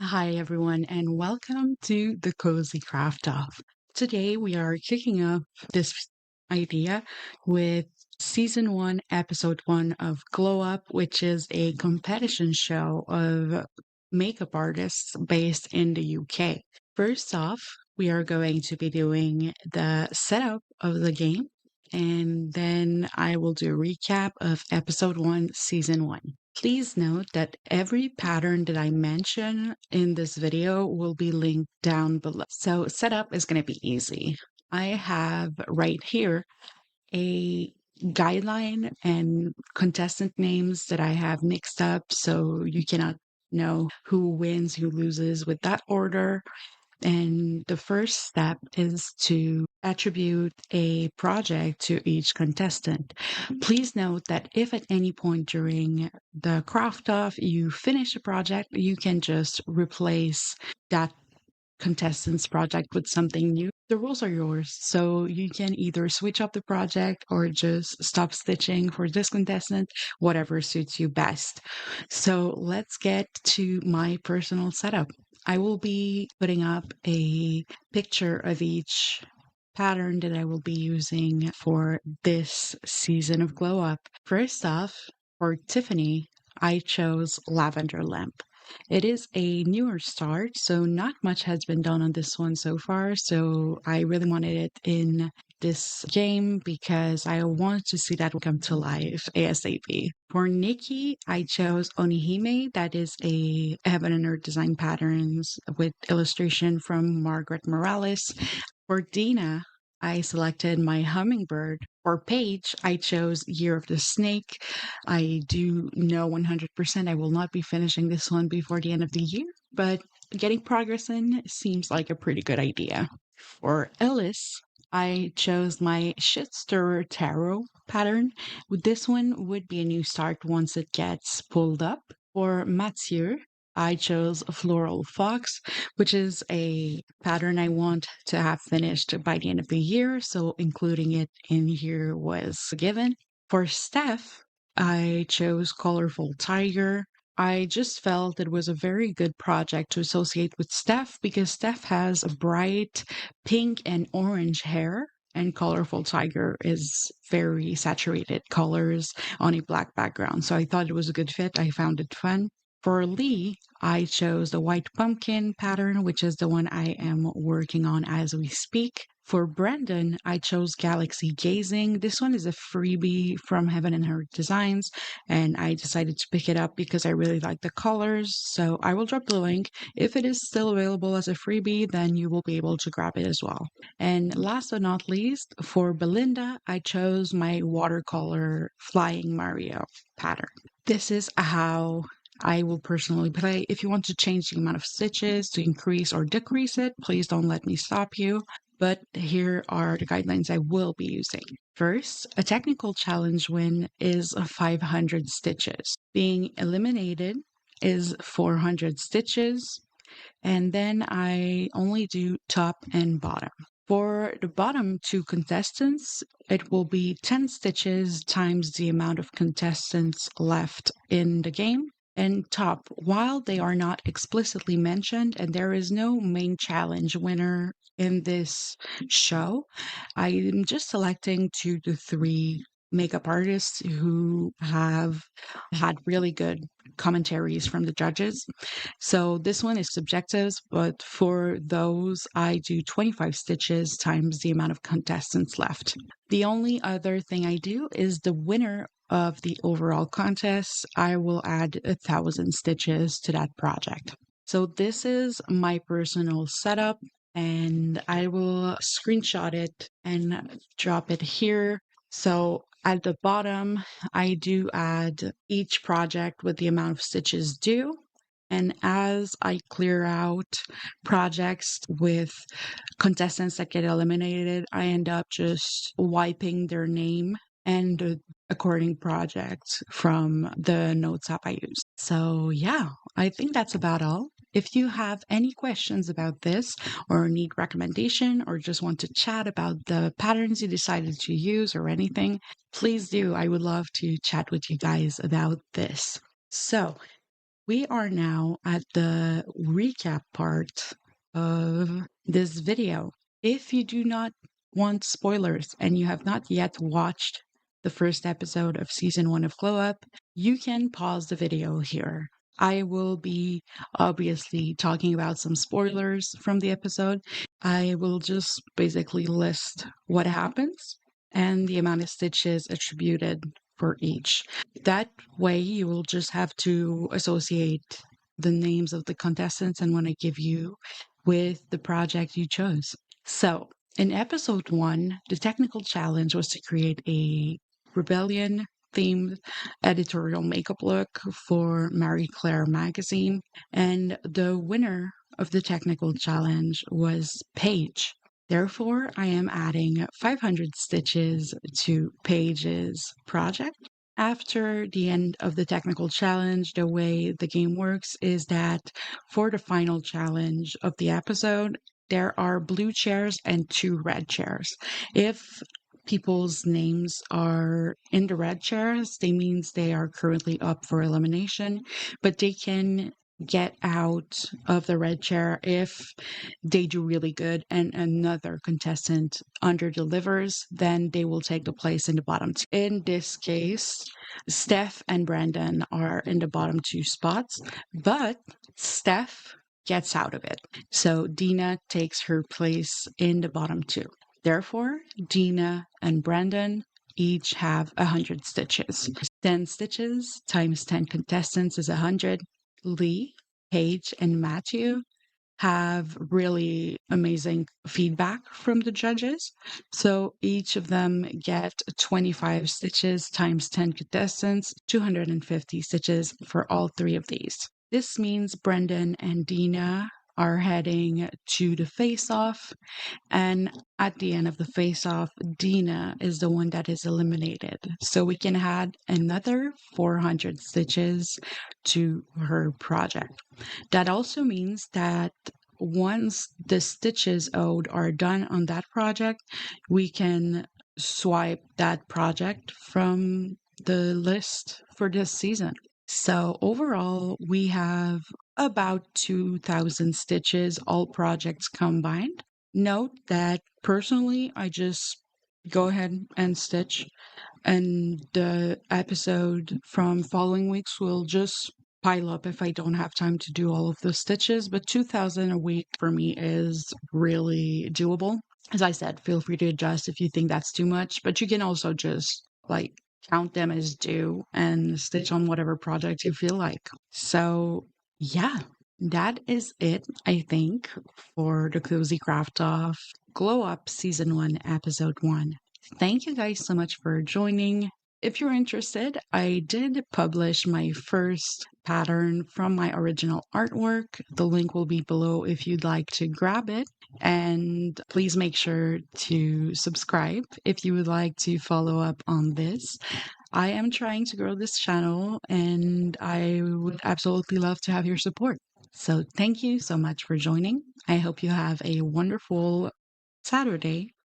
Hi, everyone, and welcome to the Cozy Craft Off. Today, we are kicking off this idea with season one, episode one of Glow Up, which is a competition show of makeup artists based in the UK. First off, we are going to be doing the setup of the game, and then I will do a recap of episode one, season one. Please note that every pattern that I mention in this video will be linked down below. So setup is going to be easy. I have right here a guideline and contestant names that I have mixed up so you cannot know who wins, who loses with that order. And the first step is to attribute a project to each contestant. Please note that if at any point during the craft off you finish a project, you can just replace that contestant's project with something new. The rules are yours, so you can either switch up the project or just stop stitching for this contestant, whatever suits you best. So let's get to my personal setup. I will be putting up a picture of each pattern that I will be using for this season of Glow Up. First off, for Tiffany, I chose Lavender Lamp. It is a newer start, so not much has been done on this one so far. So I really wanted it in this game because I want to see that come to life ASAP. For Nikki, I chose Onihime. That is a Heaven and Earth design patterns with illustration from Margaret Morales. For Dina, I selected my hummingbird. For Paige, I chose Year of the Snake. I do know 100% I will not be finishing this one before the end of the year, but getting progress in seems like a pretty good idea. For Ellis, I chose my Shit Stirrer Tarot pattern. This one would be a new start once it gets pulled up. For Mathieu, I chose Floral Fox, which is a pattern I want to have finished by the end of the year, so including it in here was a given. For Steph, I chose Colorful Tiger. I just felt it was a very good project to associate with Steph because Steph has a bright pink and orange hair, and Colorful Tiger is very saturated colors on a black background. So I thought it was a good fit. I found it fun. For Lee, I chose the white pumpkin pattern, which is the one I am working on as we speak. For Brandon, I chose Galaxy Gazing. This one is a freebie from Heaven and Earth Designs, and I decided to pick it up because I really like the colors. So I will drop the link. If it is still available as a freebie, then you will be able to grab it as well. And last but not least, for Belinda, I chose my watercolor Flying Mario pattern. This is how I will personally play. If you want to change the amount of stitches to increase or decrease it, please don't let me stop you. But here are the guidelines I will be using. First, a technical challenge win is 500 stitches. Being eliminated is 400 stitches. And then I only do top and bottom. For the bottom two contestants, it will be 10 stitches times the amount of contestants left in the game. And top, while they are not explicitly mentioned and there is no main challenge winner in this show, I'm just selecting 2 to 3 makeup artists who have had really good commentaries from the judges. So this one is subjective, but for those, I do 25 stitches times the amount of contestants left. The only other thing I do is the winner of the overall contest, I will add 1,000 stitches to that project. So this is my personal setup, and I will screenshot it and drop it here. So at the bottom, I do add each project with the amount of stitches due. And as I clear out projects with contestants that get eliminated, I end up just wiping their name and the according project from the notes app I use. So, yeah, I think that's about all. If you have any questions about this or need recommendation or just want to chat about the patterns you decided to use or anything, please do. I would love to chat with you guys about this. So, we are now at the recap part of this video. If you do not want spoilers and you have not yet watched the first episode of season 1 of Glow Up, you can pause the video here. I will be obviously talking about some spoilers from the episode. I will just basically list what happens and the amount of stitches attributed for each. That way, you will just have to associate the names of the contestants and when I give you with the project you chose. So, in episode 1, the technical challenge was to create a rebellion themed editorial makeup look for Marie Claire magazine, and the winner of the technical challenge was Paige. Therefore, I am adding 500 stitches to Paige's project. After the end of the technical challenge, the way the game works is that for the final challenge of the episode, there are blue chairs and 2 red chairs. If people's names are in the red chairs, they means they are currently up for elimination, but they can get out of the red chair if they do really good and another contestant under delivers, then they will take the place in the bottom 2. In this case, Steph and Brandon are in the bottom 2 spots, but Steph gets out of it. So Dina takes her place in the bottom 2. Therefore, Dina and Brandon each have 100 stitches. 10 stitches times 10 contestants is 100. Lee, Paige, and Matthew have really amazing feedback from the judges. So each of them get 25 stitches times 10 contestants, 250 stitches for all 3 of these. This means Brendan and Dina are heading to the face-off, and at the end of the face-off, Dina is the one that is eliminated. So we can add another 400 stitches to her project. That also means that once the stitches owed are done on that project, we can swipe that project from the list for this season. So overall, we have about 2,000 stitches, all projects combined. Note that personally, I just go ahead and stitch, and the episode from following weeks will just pile up if I don't have time to do all of the stitches. But 2,000 a week for me is really doable. As I said, feel free to adjust if you think that's too much, but you can also just like count them as due and stitch on whatever project you feel like. So, yeah, that is it, I think, for the Cozy Craft Off Glow Up Season 1, Episode 1. Thank you guys so much for joining. If you're interested, I did publish my first pattern from my original artwork. The link will be below if you'd like to grab it. And please make sure to subscribe if you would like to follow up on this. I am trying to grow this channel and I would absolutely love to have your support. So thank you so much for joining. I hope you have a wonderful Saturday